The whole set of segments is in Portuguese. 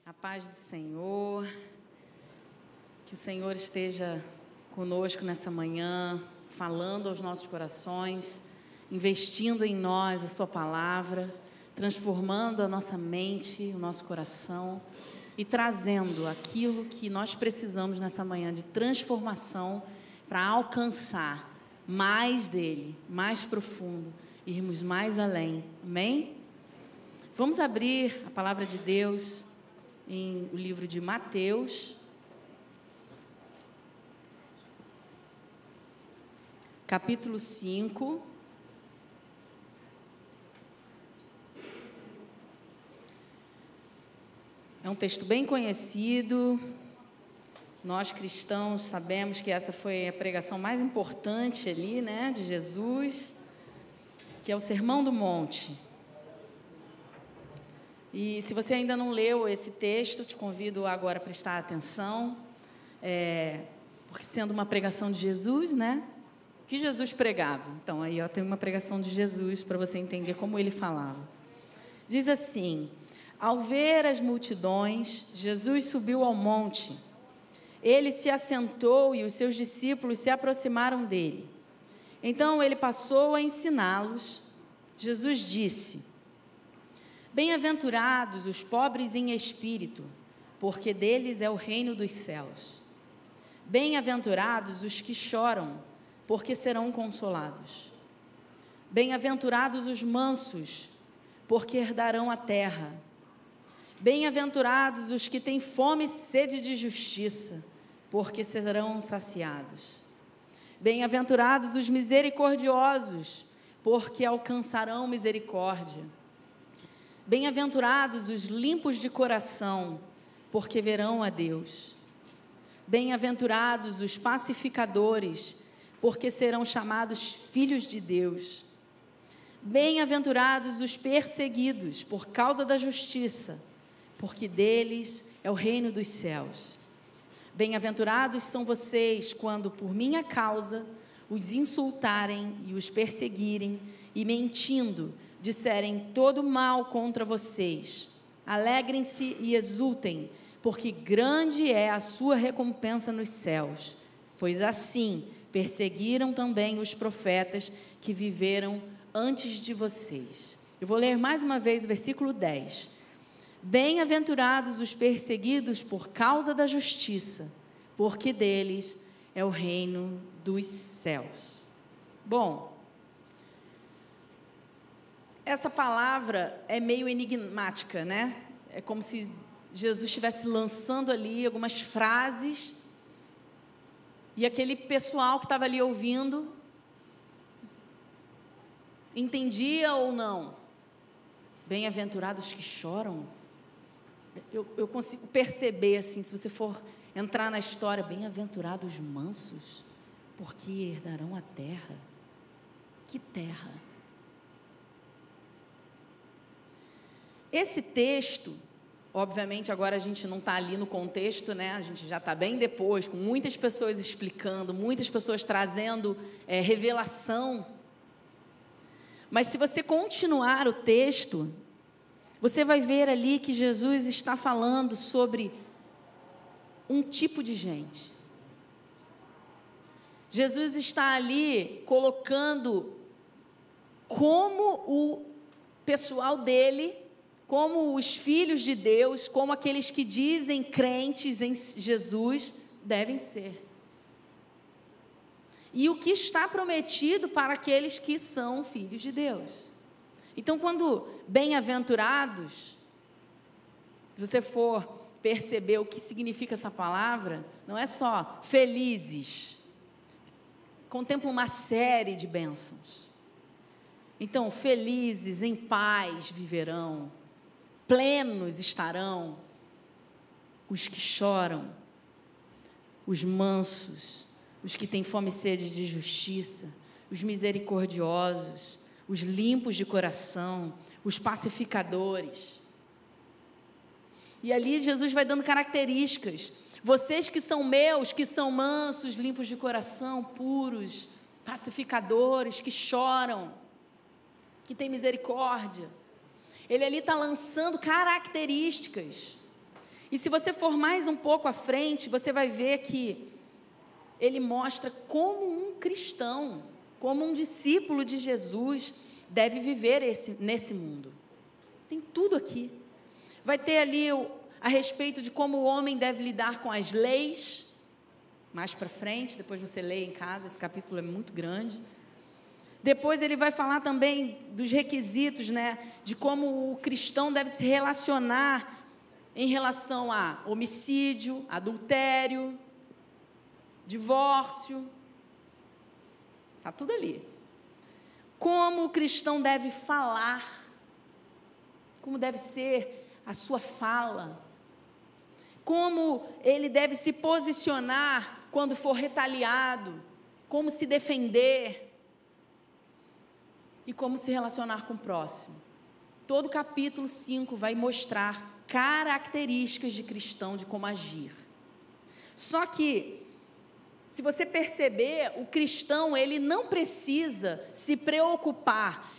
A paz do Senhor, que o Senhor esteja conosco nessa manhã, falando aos nossos corações, investindo em nós a sua palavra, transformando a nossa mente, o nosso coração e trazendo aquilo que nós precisamos nessa manhã de transformação para alcançar mais dele, mais profundo, irmos mais além. Amém? Vamos abrir a palavra de Deus em o livro de Mateus, capítulo 5. É um texto bem conhecido. Nós cristãos sabemos que essa foi a pregação mais importante ali, né, de Jesus, que é o Sermão do Monte. E se você ainda não leu esse texto, te convido agora a prestar atenção, porque sendo uma pregação de Jesus, né? O que Jesus pregava? Então, aí tem uma pregação de Jesus para você entender como ele falava. Diz assim: ao ver as multidões, Jesus subiu ao monte. Ele se assentou e os seus discípulos se aproximaram dele. Então, ele passou a ensiná-los. Jesus disse: bem-aventurados os pobres em espírito, porque deles é o reino dos céus. Bem-aventurados os que choram, porque serão consolados. Bem-aventurados os mansos, porque herdarão a terra. Bem-aventurados os que têm fome e sede de justiça, porque serão saciados. Bem-aventurados os misericordiosos, porque alcançarão misericórdia. Bem-aventurados os limpos de coração, porque verão a Deus. Bem-aventurados os pacificadores, porque serão chamados filhos de Deus. Bem-aventurados os perseguidos por causa da justiça, porque deles é o reino dos céus. Bem-aventurados são vocês quando por minha causa os insultarem e os perseguirem e mentindo disserem todo mal contra vocês. Alegrem-se e exultem, porque grande é a sua recompensa nos céus, pois assim perseguiram também os profetas que viveram antes de vocês. Eu vou ler mais uma vez o versículo 10. Bem-aventurados os perseguidos por causa da justiça, porque deles é o reino dos céus. Bom, essa palavra é meio enigmática, né? É como se Jesus estivesse lançando ali algumas frases e aquele pessoal que estava ali ouvindo entendia ou não. Bem-aventurados que choram. Eu consigo perceber, assim, se você for entrar na história, bem-aventurados os mansos, porque herdarão a terra. Que terra? Esse texto, obviamente agora a gente não está ali no contexto, né? A gente já está bem depois, com muitas pessoas explicando, muitas pessoas trazendo revelação. Mas se você continuar o texto, você vai ver ali que Jesus está falando sobre um tipo de gente. Jesus está ali colocando como o pessoal dele, como os filhos de Deus, como aqueles que dizem crentes em Jesus, devem ser. E o que está prometido para aqueles que são filhos de Deus. Então, quando bem-aventurados, se você for perceber o que significa essa palavra, não é só felizes, contempla uma série de bênçãos. Então, felizes, em paz viverão, plenos estarão os que choram, os mansos, os que têm fome e sede de justiça, os misericordiosos, os limpos de coração, os pacificadores. E ali Jesus vai dando características. Vocês que são meus, que são mansos, limpos de coração, puros, pacificadores, que choram, que têm misericórdia. Ele ali está lançando características. E se você for mais um pouco à frente, você vai ver que ele mostra como um cristão, como um discípulo de Jesus deve viver nesse mundo. Tem tudo aqui. Vai ter ali a respeito de como o homem deve lidar com as leis, mais para frente, depois você lê em casa, esse capítulo é muito grande. Depois ele vai falar também dos requisitos, né, de como o cristão deve se relacionar em relação a homicídio, adultério, divórcio. Está tudo ali. Como o cristão deve falar, como deve ser a sua fala, como ele deve se posicionar quando for retaliado, como se defender e como se relacionar com o próximo. Todo o capítulo 5 vai mostrar características de cristão, de como agir. Só que, se você perceber, o cristão, ele não precisa se preocupar.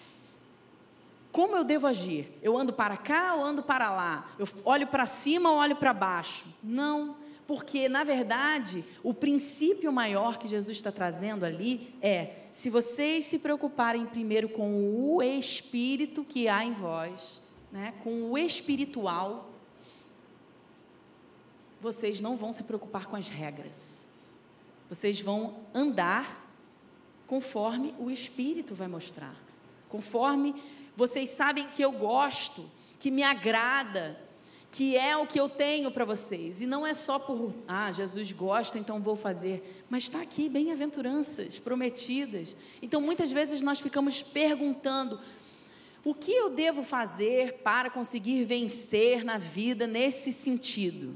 Como eu devo agir? Eu ando para cá ou ando para lá? Eu olho para cima ou olho para baixo? Não, porque, na verdade, o princípio maior que Jesus está trazendo ali é: se vocês se preocuparem primeiro com o Espírito que há em vós, né, com o espiritual, vocês não vão se preocupar com as regras. Vocês vão andar conforme o Espírito vai mostrar. Conforme vocês sabem que eu gosto, que me agrada, que é o que eu tenho para vocês. E não é só por, Jesus gosta, então vou fazer. Mas está aqui, bem-aventuranças prometidas. Então, muitas vezes nós ficamos perguntando: o que eu devo fazer para conseguir vencer na vida nesse sentido?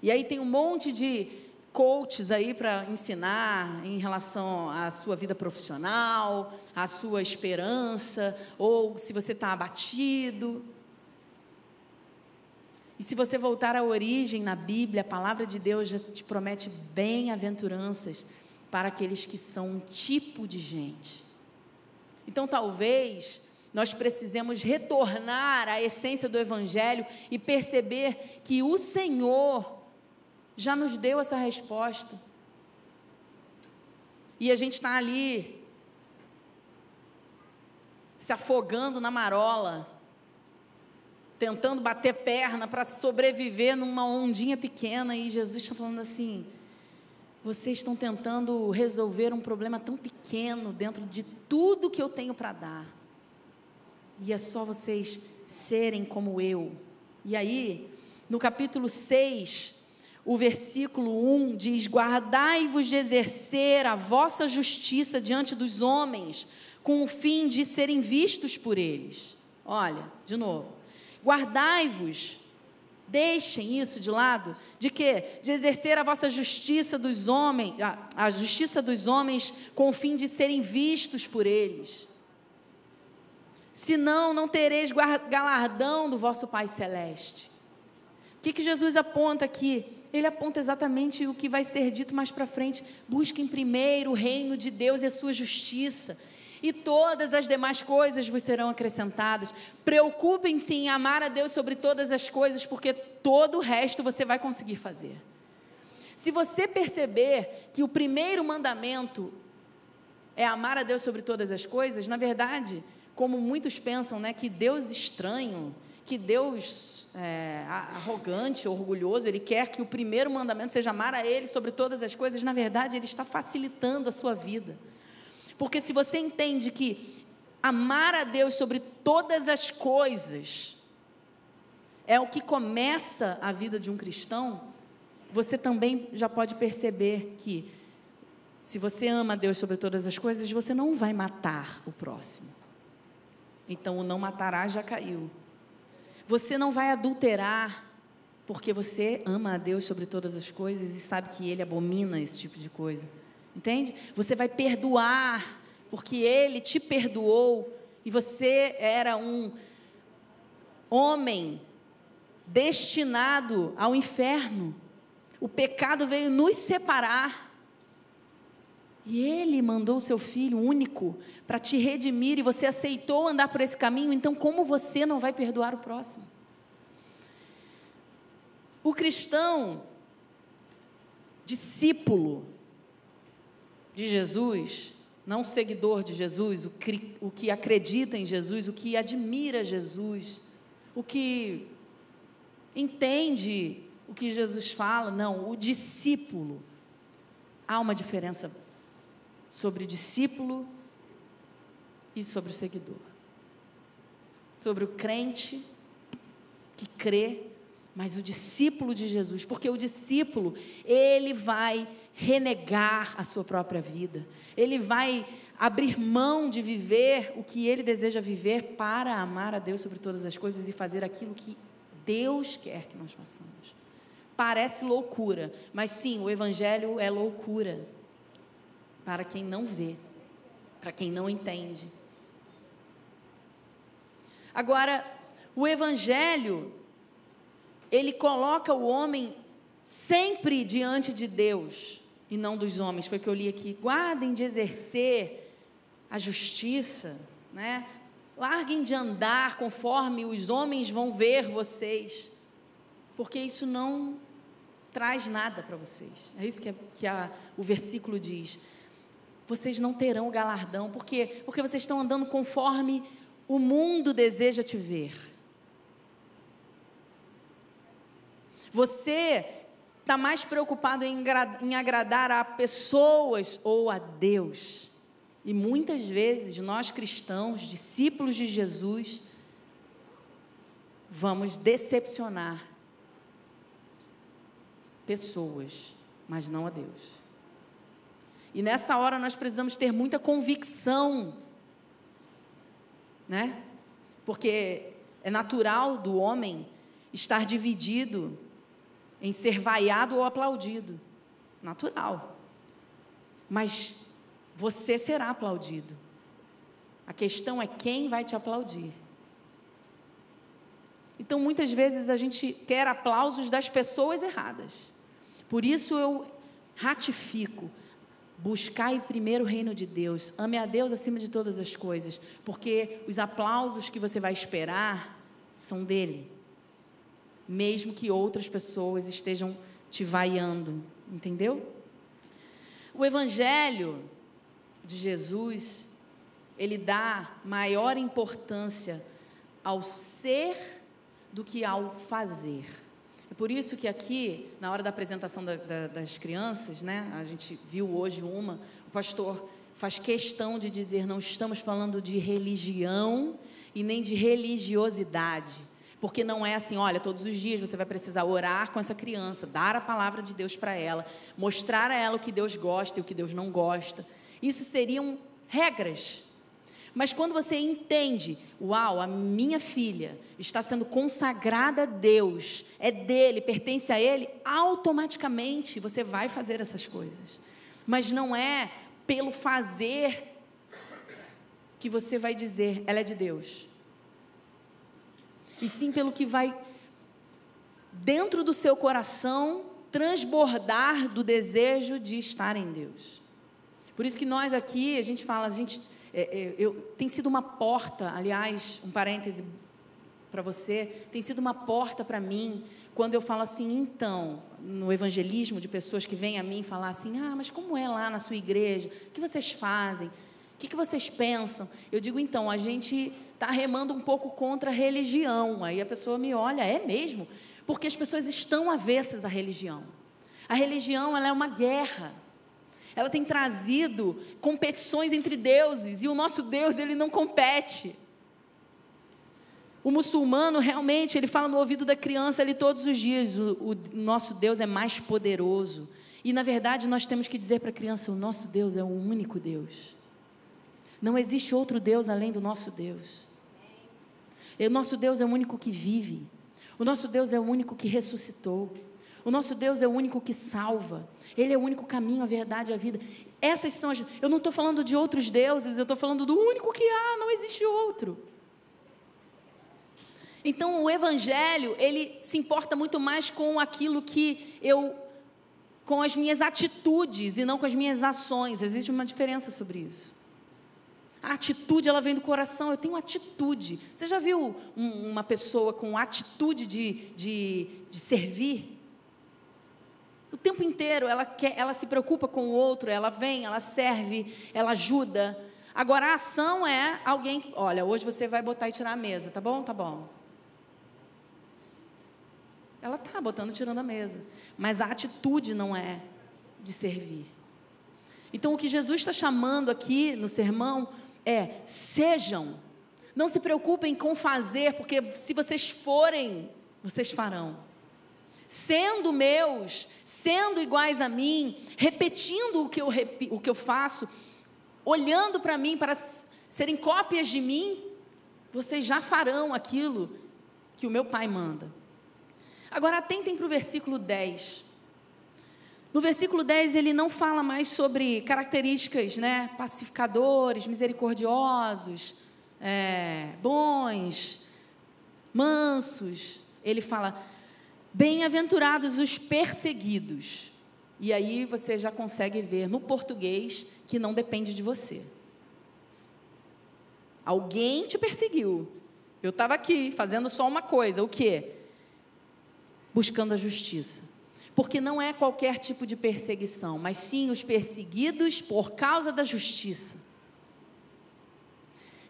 E aí tem um monte de coaches aí para ensinar em relação à sua vida profissional, à sua esperança, ou se você está abatido. E se você voltar à origem na Bíblia, a palavra de Deus já te promete bem-aventuranças para aqueles que são um tipo de gente. Então, talvez nós precisemos retornar à essência do Evangelho e perceber que o Senhor já nos deu essa resposta. E a gente está ali se afogando na marola, tentando bater perna para sobreviver numa ondinha pequena, e Jesus está falando assim: vocês estão tentando resolver um problema tão pequeno dentro de tudo que eu tenho para dar, e é só vocês serem como eu. E aí, no capítulo 6, o versículo 1 diz: guardai-vos de exercer a vossa justiça diante dos homens, com o fim de serem vistos por eles. Olha, de novo, guardai-vos, deixem isso de lado, de quê? De exercer a vossa justiça dos homens, a justiça dos homens, com o fim de serem vistos por eles. Senão, não tereis galardão do vosso Pai Celeste. O que Jesus aponta aqui? Ele aponta exatamente o que vai ser dito mais para frente: busquem primeiro o reino de Deus e a sua justiça, e todas as demais coisas vos serão acrescentadas. Preocupem-se em amar a Deus sobre todas as coisas, porque todo o resto você vai conseguir fazer. Se você perceber que o primeiro mandamento é amar a Deus sobre todas as coisas, na verdade, como muitos pensam, né, que Deus estranho, que Deus arrogante, orgulhoso, Ele quer que o primeiro mandamento seja amar a Ele sobre todas as coisas. Na verdade, Ele está facilitando a sua vida. Porque se você entende que amar a Deus sobre todas as coisas é o que começa a vida de um cristão, você também já pode perceber que, se você ama a Deus sobre todas as coisas, você não vai matar o próximo. Então, o não matará já caiu. Você não vai adulterar, porque você ama a Deus sobre todas as coisas e sabe que Ele abomina esse tipo de coisa. Entende? Você vai perdoar, porque Ele te perdoou, e você era um homem destinado ao inferno. O pecado veio nos separar, e Ele mandou o seu Filho único para te redimir, e você aceitou andar por esse caminho. Então, como você não vai perdoar o próximo? O cristão, discípulo de Jesus, não seguidor de Jesus, o que acredita em Jesus, o que admira Jesus, o que entende o que Jesus fala, não, o discípulo. Há uma diferença sobre o discípulo e sobre o seguidor. Sobre o crente que crê, mas o discípulo de Jesus, porque o discípulo, ele vai renegar a sua própria vida, ele vai abrir mão de viver o que ele deseja viver para amar a Deus sobre todas as coisas e fazer aquilo que Deus quer que nós façamos. Parece loucura, mas sim, o Evangelho é loucura para quem não vê, para quem não entende. Agora, o Evangelho, ele coloca o homem sempre diante de Deus e não dos homens. Foi o que eu li aqui. Guardem de exercer a justiça, né? Larguem de andar conforme os homens vão ver vocês, porque isso não traz nada para vocês. É isso que o versículo diz. Vocês não terão o galardão. Por quê? Porque vocês estão andando conforme o mundo deseja te ver. Você está mais preocupado em agradar a pessoas ou a Deus. E muitas vezes nós cristãos, discípulos de Jesus, vamos decepcionar pessoas, mas não a Deus. E nessa hora nós precisamos ter muita convicção, né? Porque é natural do homem estar dividido em ser vaiado ou aplaudido. Natural. Mas você será aplaudido. A questão é quem vai te aplaudir. Então, muitas vezes a gente quer aplausos das pessoas erradas. Por isso eu ratifico: buscai primeiro o reino de Deus, ame a Deus acima de todas as coisas, porque os aplausos que você vai esperar são dele, mesmo que outras pessoas estejam te vaiando, entendeu? O Evangelho de Jesus, ele dá maior importância ao ser do que ao fazer. É por isso que aqui, na hora da apresentação das crianças, né, a gente viu hoje o pastor faz questão de dizer: não estamos falando de religião e nem de religiosidade, porque não é assim, olha, todos os dias você vai precisar orar com essa criança, dar a palavra de Deus para ela, mostrar a ela o que Deus gosta e o que Deus não gosta. Isso seriam regras. Mas quando você entende, uau, a minha filha está sendo consagrada a Deus, é dele, pertence a ele, automaticamente você vai fazer essas coisas. Mas não é pelo fazer que você vai dizer, ela é de Deus. E sim pelo que vai dentro do seu coração transbordar do de estar em Deus. Por isso que nós aqui, a gente fala, tem sido uma porta, aliás, um parêntese para você, tem sido uma porta para mim, quando eu falo assim, então, no evangelismo de pessoas que vêm a mim falar assim, mas como é lá na sua igreja? O que vocês fazem? O que vocês pensam? Eu digo, então, a gente está remando um pouco contra a religião. Aí a pessoa me olha, é mesmo? Porque as pessoas estão avessas à religião. A religião, ela é uma guerra. Ela tem trazido competições entre deuses, e o nosso Deus, ele não compete. O muçulmano, realmente, ele fala no ouvido da criança ali todos os dias, o nosso Deus é mais poderoso. E, na verdade, nós temos que dizer para a criança, o nosso Deus é o único Deus. Não existe outro Deus além do nosso Deus. E o nosso Deus é o único que vive. O nosso Deus é o único que ressuscitou. O nosso Deus é o único que salva. Ele é o único caminho, a verdade e a vida. Essas são as... Eu não estou falando de outros deuses, eu estou falando do único que há, não existe outro. Então, o Evangelho, ele se importa muito mais com aquilo que com as minhas atitudes e não com as minhas ações. Existe uma diferença sobre isso. A atitude, ela vem do coração. Eu tenho atitude. Você já viu uma pessoa com atitude de servir? O tempo inteiro ela se preocupa com o outro, ela vem, ela serve, ela ajuda. Agora a ação é alguém, olha, hoje você vai botar e tirar a mesa, tá bom? Tá bom. Ela está botando e tirando a mesa. Mas a atitude não é de servir. Então o que Jesus está chamando aqui no sermão é: sejam. Não se preocupem com fazer, porque se vocês forem, vocês farão. Sendo meus, sendo iguais a mim, repetindo o que eu faço, olhando para mim, para serem cópias de mim, vocês já farão aquilo que o meu Pai manda. Agora atentem para o versículo 10. No versículo 10 ele não fala mais sobre características, né, pacificadores, misericordiosos, bons, mansos. Ele fala: bem-aventurados os perseguidos. E aí você já consegue ver no português que não depende de você. Alguém te perseguiu. Eu estava aqui fazendo só uma coisa, o quê? Buscando a justiça. Porque não é qualquer tipo de perseguição, mas sim os perseguidos por causa da justiça.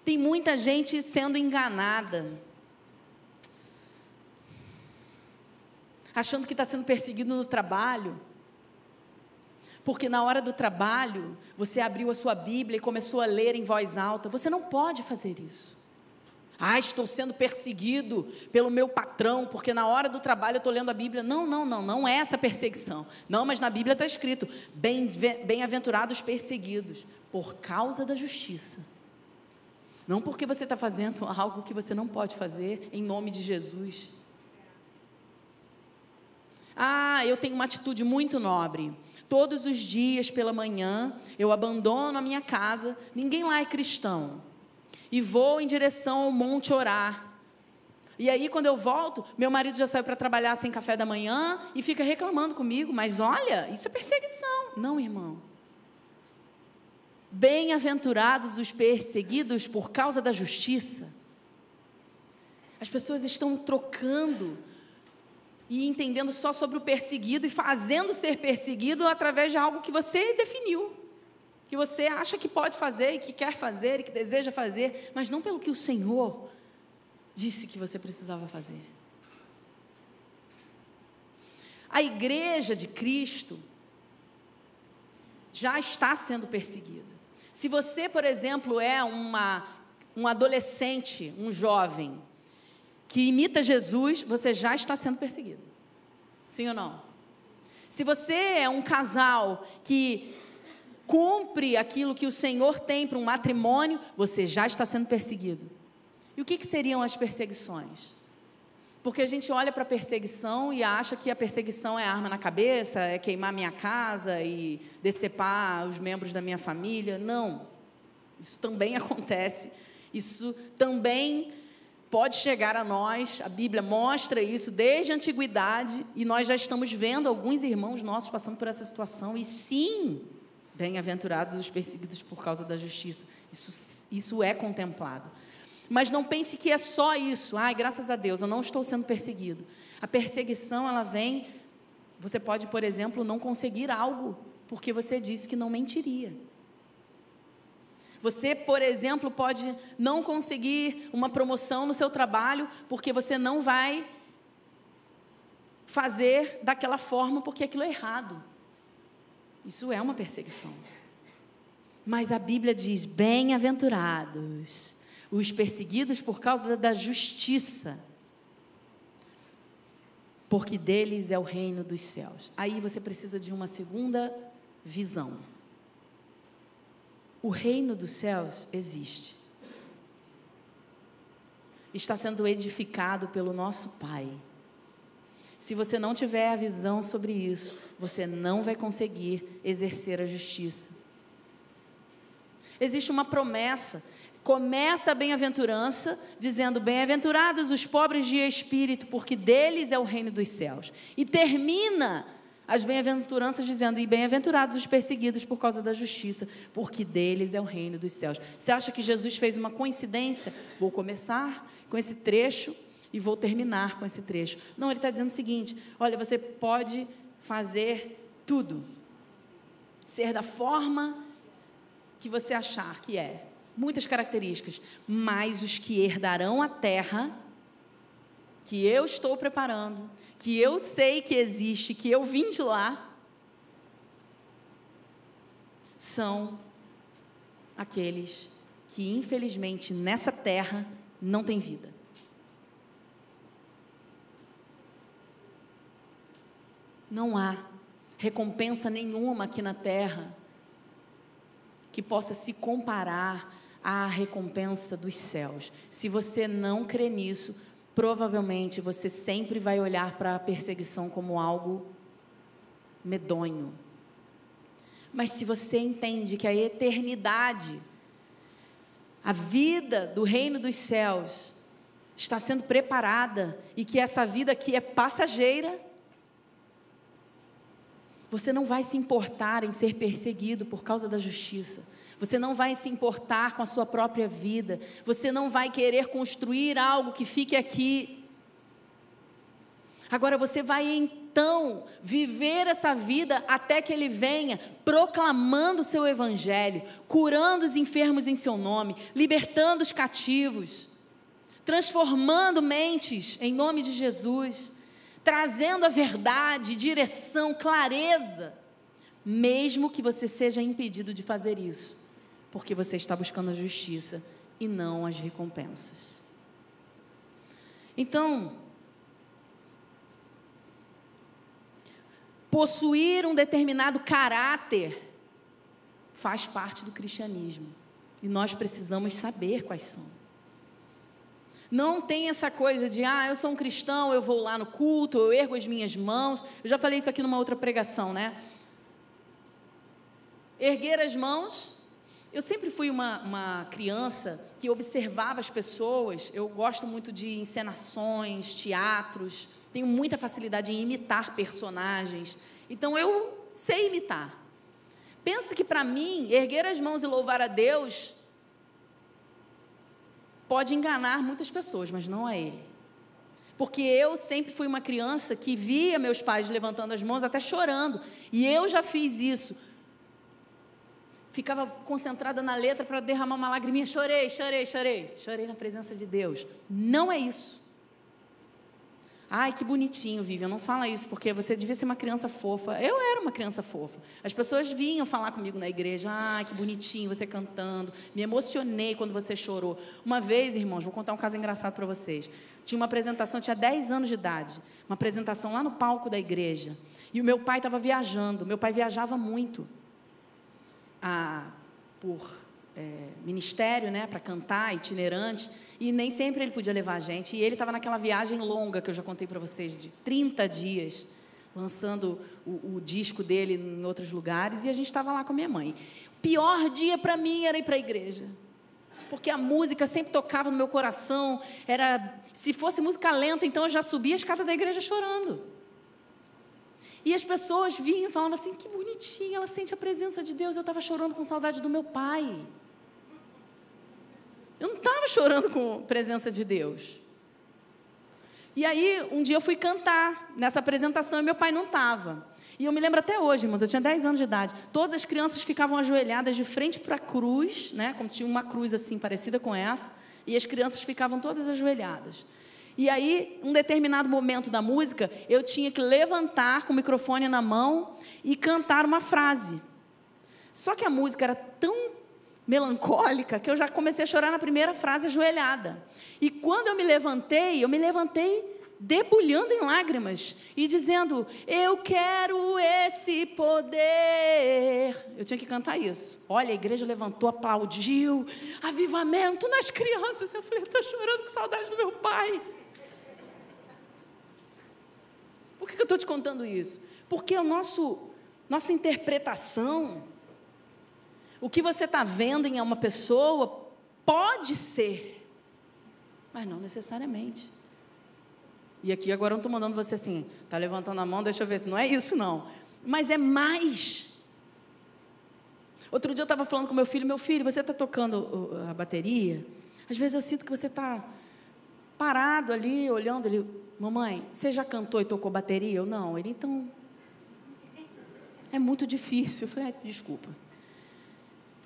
Tem muita gente sendo enganada, achando que está sendo perseguido no trabalho, porque na hora do trabalho, você abriu a sua Bíblia e começou a ler em voz alta. Você não pode fazer isso. Estou sendo perseguido pelo meu patrão, porque na hora do trabalho eu estou lendo a Bíblia. Não é essa perseguição. Não, mas na Bíblia está escrito: bem-aventurados perseguidos, por causa da justiça. Não porque você está fazendo algo que você não pode fazer, em nome de Jesus. Eu tenho uma atitude muito nobre. Todos os dias pela manhã, eu abandono a minha casa, ninguém lá é cristão, e vou em direção ao monte orar. E aí, quando eu volto, meu marido já saiu para trabalhar sem café da manhã e fica reclamando comigo. Mas olha, isso é perseguição. Não, irmão. Bem-aventurados os perseguidos por causa da justiça. As pessoas estão trocando e entendendo só sobre o perseguido e fazendo ser perseguido através de algo que você definiu, que você acha que pode fazer e que quer fazer e que deseja fazer, mas não pelo que o Senhor disse que você precisava fazer. A igreja de Cristo já está sendo perseguida. Se você, por exemplo, é um adolescente, um jovem, que imita Jesus, você já está sendo perseguido. Sim ou não? Se você é um casal que cumpre aquilo que o Senhor tem para um matrimônio, você já está sendo perseguido. E o que seriam as perseguições? Porque a gente olha para a perseguição e acha que a perseguição é arma na cabeça, é queimar minha casa e decepar os membros da minha família. Não, isso também acontece, isso também pode chegar a nós. A Bíblia mostra isso desde a antiguidade, e nós já estamos vendo alguns irmãos nossos passando por essa situação. E sim, bem-aventurados os perseguidos por causa da justiça, isso é contemplado. Mas não pense que é só isso. Graças a Deus, eu não estou sendo perseguido. A perseguição, ela vem... Você pode, por exemplo, não conseguir algo porque você disse que não mentiria. Você, por exemplo, pode não conseguir uma promoção no seu trabalho porque você não vai fazer daquela forma porque aquilo é errado. Isso é uma perseguição. Mas a Bíblia diz: bem-aventurados os perseguidos por causa da justiça, porque deles é o reino dos céus. Aí você precisa de uma segunda visão. O reino dos céus existe. Está sendo edificado pelo nosso Pai. Se você não tiver a visão sobre isso, você não vai conseguir exercer a justiça. Existe uma promessa. Começa a bem-aventurança dizendo: bem-aventurados os pobres de espírito, porque deles é o reino dos céus. E termina as bem-aventuranças dizendo: e bem-aventurados os perseguidos por causa da justiça, porque deles é o reino dos céus. Você acha que Jesus fez uma coincidência? Vou começar com esse trecho e vou terminar com esse trecho. Não, ele está dizendo o seguinte: olha, você pode fazer tudo, ser da forma que você achar que é, muitas características, mas os que herdarão a terra, que eu estou preparando, que eu sei que existe, que eu vim de lá, são aqueles que, infelizmente, nessa terra não têm vida. Não há recompensa nenhuma aqui na terra que possa se comparar à recompensa dos céus. Se você não crê nisso, provavelmente você sempre vai olhar para a perseguição como algo medonho. Mas se você entende que a eternidade, a vida do reino dos céus está sendo preparada e que essa vida aqui é passageira, você não vai se importar em ser perseguido por causa da justiça. Você não vai se importar com a sua própria vida. Você não vai querer construir algo que fique aqui. Agora você vai então viver essa vida até que Ele venha, proclamando o seu evangelho, curando os enfermos em seu nome, libertando os cativos, transformando mentes em nome de Jesus, trazendo a verdade, direção, clareza, mesmo que você seja impedido de fazer isso, porque você está buscando a justiça e não as recompensas. Então, possuir um determinado caráter faz parte do cristianismo, e nós precisamos saber quais são. Não tem essa coisa de, eu sou um cristão, eu vou lá no culto, eu ergo as minhas mãos. Eu já falei isso aqui numa outra pregação, né? Erguer as mãos. Eu sempre fui uma criança que observava as pessoas. Eu gosto muito de encenações, teatros. Tenho muita facilidade em imitar personagens. Então, eu sei imitar. Pensa que, para mim, erguer as mãos e louvar a Deus pode enganar muitas pessoas, mas não a Ele. Porque eu sempre fui uma criança que via meus pais levantando as mãos, até chorando. E eu já fiz isso. Ficava concentrada na letra para derramar uma lagriminha. Chorei na presença de Deus. Não é isso. Ai, que bonitinho, Vivian, não fala isso, porque você devia ser uma criança fofa. Eu era uma criança fofa. As pessoas vinham falar comigo na igreja: ai, que bonitinho, você cantando. Me emocionei quando você chorou. Uma vez, irmãos, vou contar um caso engraçado para vocês. Tinha uma apresentação, eu tinha 10 anos de idade, uma apresentação lá no palco da igreja. E o meu pai estava viajando. Meu pai viajava muito por ministério, né, para cantar, itinerante, e nem sempre ele podia levar a gente, e ele estava naquela viagem longa que eu já contei para vocês, de 30 dias, lançando o disco dele em outros lugares, e a gente estava lá com a minha mãe. O pior dia para mim era ir para a igreja, porque a música sempre tocava no meu coração, se fosse música lenta, então eu já subia a escada da igreja chorando. E as pessoas vinham e falavam assim: que bonitinha, ela sente a presença de Deus. Eu estava chorando com saudade do meu pai. Eu não estava chorando com a presença de Deus. E aí, um dia eu fui cantar nessa apresentação e meu pai não estava. E eu me lembro até hoje, irmãos, eu tinha 10 anos de idade. Todas as crianças ficavam ajoelhadas de frente para a cruz, né, como tinha uma cruz assim, parecida com essa, e as crianças ficavam todas ajoelhadas. E aí, um determinado momento da música, eu tinha que levantar com o microfone na mão e cantar uma frase. Só que a música era tão melancólica que eu já comecei a chorar na primeira frase ajoelhada. E quando eu me levantei debulhando em lágrimas e dizendo: eu quero esse poder. Eu tinha que cantar isso. Olha, a igreja levantou, aplaudiu, avivamento nas crianças. Eu falei: eu estou chorando com saudade do meu pai. Por que eu estou te contando isso? Porque nossa interpretação, o que você está vendo em uma pessoa, pode ser, mas não necessariamente. E aqui agora eu não estou mandando você assim, está levantando a mão, deixa eu ver se não é isso não. Mas é mais. Outro dia eu estava falando com meu filho, você está tocando a bateria? Às vezes eu sinto que você está parado ali, olhando, ele, mamãe, você já cantou e tocou bateria? Eu, não. Ele, então, é muito difícil. Eu falei, desculpa.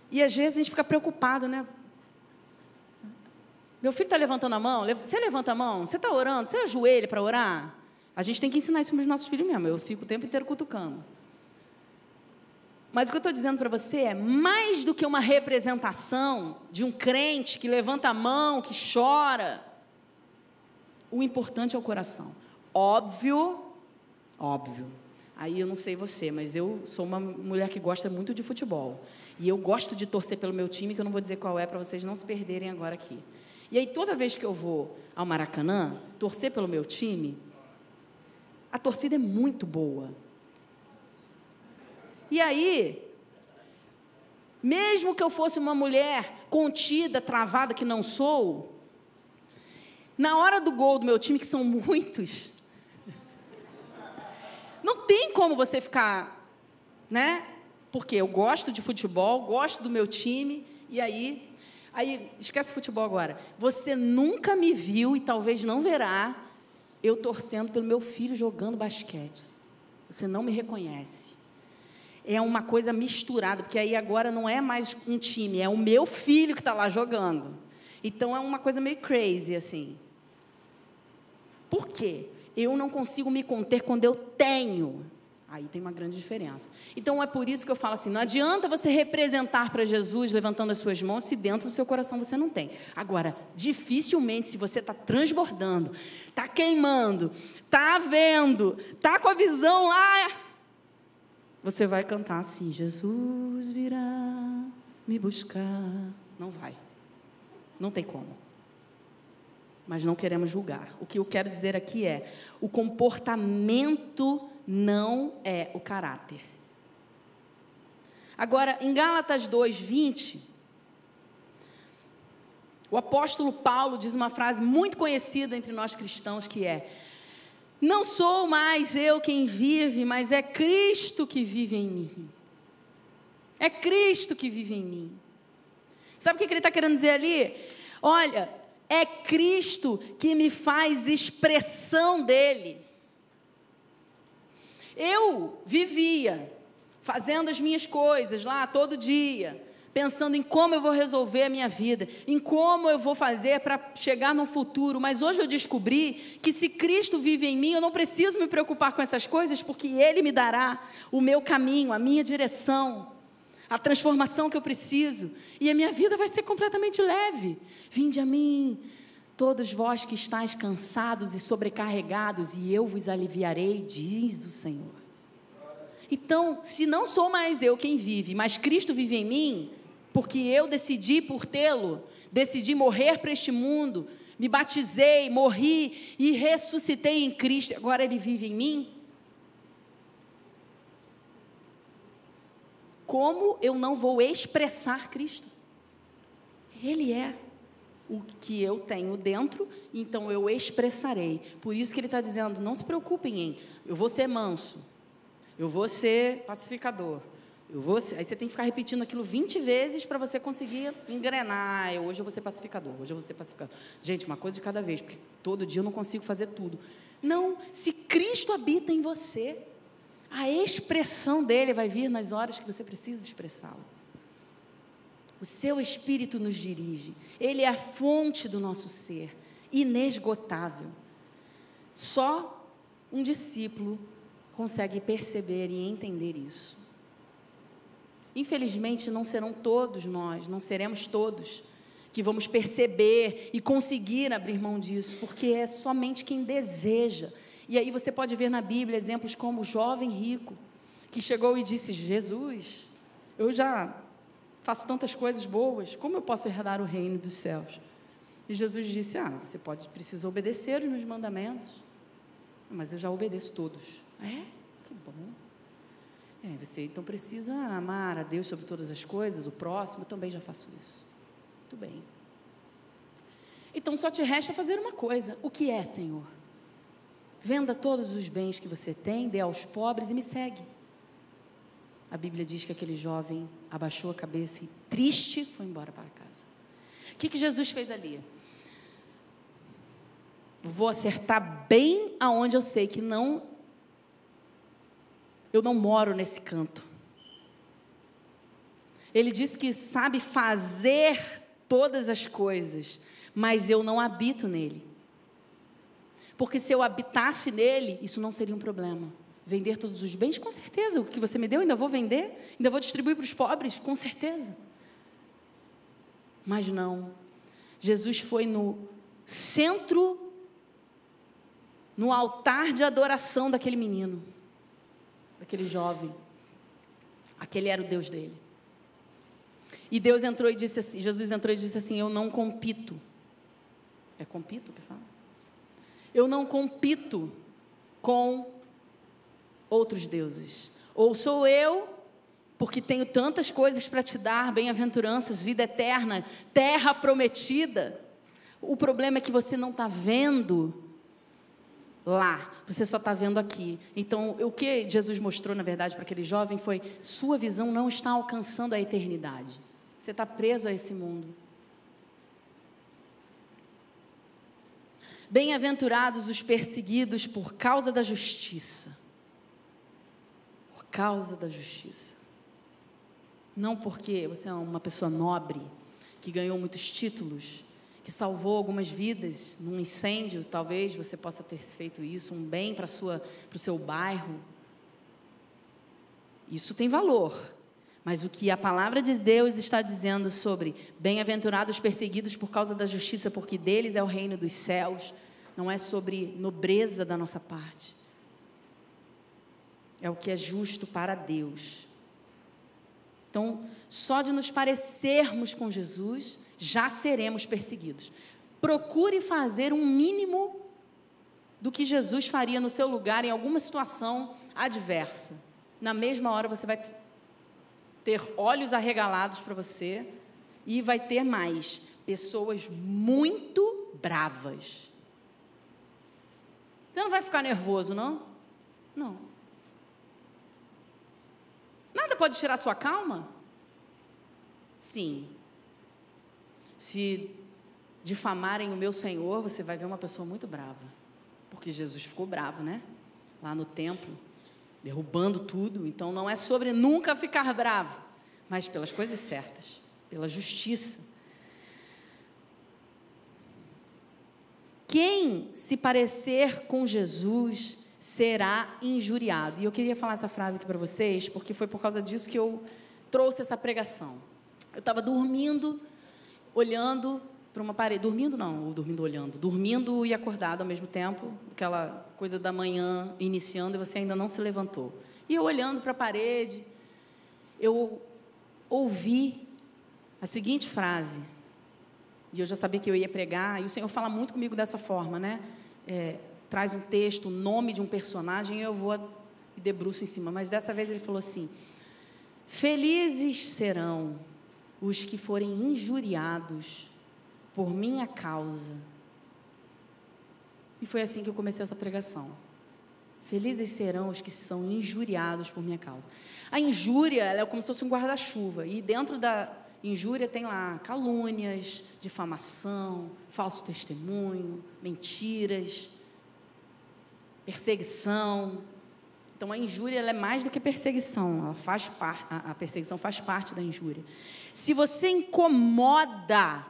E às vezes a gente fica preocupado, né? Meu filho está levantando a mão, você levanta a mão, você está orando, você ajoelha para orar? A gente tem que ensinar isso para os nossos filhos mesmo, eu fico o tempo inteiro cutucando. Mas o que eu estou dizendo para você é mais do que uma representação de um crente que levanta a mão, que chora. O importante é o coração. Óbvio. Aí eu não sei você, mas eu sou uma mulher que gosta muito de futebol. E eu gosto de torcer pelo meu time, que eu não vou dizer qual é, para vocês não se perderem agora aqui. E aí toda vez que eu vou ao Maracanã, torcer pelo meu time, a torcida é muito boa. E aí, mesmo que eu fosse uma mulher contida, travada, que não sou, na hora do gol do meu time, que são muitos, não tem como você ficar, né? Porque eu gosto de futebol, gosto do meu time, e aí, esquece futebol agora. Você nunca me viu, e talvez não verá, eu torcendo pelo meu filho jogando basquete. Você não me reconhece. É uma coisa misturada, porque aí agora não é mais um time, é o meu filho que está lá jogando. Então é uma coisa meio crazy, assim. Por quê? Eu não consigo me conter quando eu tenho. Aí tem uma grande diferença. Então é por isso que eu falo assim, não adianta você representar para Jesus levantando as suas mãos se dentro do seu coração você não tem. Agora, dificilmente, se você está transbordando, está queimando, está vendo, está com a visão lá, você vai cantar assim, Jesus virá me buscar. Não vai. Não tem como. Mas não queremos julgar. O que eu quero dizer aqui é, o comportamento não é o caráter. Agora, em Gálatas 2:20, o apóstolo Paulo diz uma frase muito conhecida entre nós cristãos, que é: não sou mais eu quem vive, mas é Cristo que vive em mim. É Cristo que vive em mim. Sabe o que ele está querendo dizer ali? Olha, é Cristo que me faz expressão dele. Eu vivia fazendo as minhas coisas lá todo dia, pensando em como eu vou resolver a minha vida, em como eu vou fazer para chegar no futuro. Mas hoje eu descobri que se Cristo vive em mim, eu não preciso me preocupar com essas coisas, porque Ele me dará o meu caminho, a minha direção, a transformação que eu preciso, e a minha vida vai ser completamente leve. Vinde a mim, todos vós que estáis cansados e sobrecarregados, e eu vos aliviarei, diz o Senhor. Então, se não sou mais eu quem vive, mas Cristo vive em mim, porque eu decidi por tê-lo, decidi morrer para este mundo, me batizei, morri e ressuscitei em Cristo, agora Ele vive em mim. Como eu não vou expressar Cristo? Ele é o que eu tenho dentro, então eu expressarei. Por isso que ele está dizendo, não se preocupem em, eu vou ser manso, eu vou ser pacificador, aí você tem que ficar repetindo aquilo 20 vezes para você conseguir engrenar. Hoje eu vou ser pacificador, hoje eu vou ser pacificador. Gente, uma coisa de cada vez, porque todo dia eu não consigo fazer tudo. Não, se Cristo habita em você, a expressão dele vai vir nas horas que você precisa expressá-lo. O seu Espírito nos dirige. Ele é a fonte do nosso ser, inesgotável. Só um discípulo consegue perceber e entender isso. Infelizmente, não serão todos nós, não seremos todos que vamos perceber e conseguir abrir mão disso, porque é somente quem deseja. E aí você pode ver na Bíblia exemplos como o jovem rico, que chegou e disse, Jesus, eu já faço tantas coisas boas, como eu posso herdar o reino dos céus? E Jesus disse, você precisa obedecer os meus mandamentos. Mas eu já obedeço todos. Que bom. Você então precisa amar a Deus sobre todas as coisas, o próximo, eu também já faço isso. Muito bem. Então só te resta fazer uma coisa. O que é, Senhor? Venda todos os bens que você tem, dê aos pobres e me segue. a Bíblia diz que aquele jovem abaixou a cabeça e, triste, foi embora para casa. O que Jesus fez ali? Vou acertar bem aonde eu sei que eu não moro nesse canto. Ele disse que sabe fazer todas as coisas, mas eu não habito nele. Porque se eu habitasse nele, isso não seria um problema. Vender todos os bens, com certeza. O que você me deu, ainda vou vender, ainda vou distribuir para os pobres, com certeza. Mas não. Jesus foi no centro, no altar de adoração daquele menino, daquele jovem. Aquele era o Deus dele. E Deus entrou e disse assim, Jesus entrou e disse assim, eu não compito. É compito que fala? Eu não compito com outros deuses. Ou sou eu, porque tenho tantas coisas para te dar, bem-aventuranças, vida eterna, terra prometida. O problema é que você não está vendo lá, você só está vendo aqui. Então, o que Jesus mostrou, na verdade, para aquele jovem foi, sua visão não está alcançando a eternidade. Você está preso a esse mundo. Bem-aventurados os perseguidos por causa da justiça. Por causa da justiça. Não porque você é uma pessoa nobre, que ganhou muitos títulos, que salvou algumas vidas num incêndio, talvez você possa ter feito isso, um bem para o seu bairro. Isso tem valor. Mas o que a palavra de Deus está dizendo sobre bem-aventurados perseguidos por causa da justiça, porque deles é o reino dos céus, não é sobre nobreza da nossa parte. É o que é justo para Deus. Então, só de nos parecermos com Jesus, já seremos perseguidos. Procure fazer um mínimo do que Jesus faria no seu lugar em alguma situação adversa. Na mesma hora você vai ter olhos arregalados para você e vai ter mais pessoas muito bravas. Você não vai ficar nervoso, não? Não. Nada pode tirar sua calma? Sim. Se difamarem o meu Senhor, você vai ver uma pessoa muito brava. Porque Jesus ficou bravo, né? Lá no templo, derrubando tudo. Então, não é sobre nunca ficar bravo, mas pelas coisas certas, pela justiça. Quem se parecer com Jesus será injuriado. E eu queria falar essa frase aqui para vocês, porque foi por causa disso que eu trouxe essa pregação. Eu estava dormindo, olhando para uma parede. Dormindo não, ou dormindo olhando. Dormindo e acordado ao mesmo tempo. Aquela coisa da manhã iniciando e você ainda não se levantou. E eu olhando para a parede, eu ouvi a seguinte frase. E eu já sabia que eu ia pregar. E o Senhor fala muito comigo dessa forma, né? Traz um texto, o nome de um personagem, e eu vou e debruço em cima. Mas dessa vez ele falou assim: felizes serão os que forem injuriados por minha causa. E foi assim que eu comecei essa pregação. Felizes serão os que são injuriados por minha causa. A injúria, ela é como se fosse um guarda-chuva. E dentro da injúria tem lá calúnias, difamação, falso testemunho, mentiras, perseguição. Então, a injúria ela é mais do que perseguição. Ela faz parte, a perseguição faz parte da injúria. Se você incomoda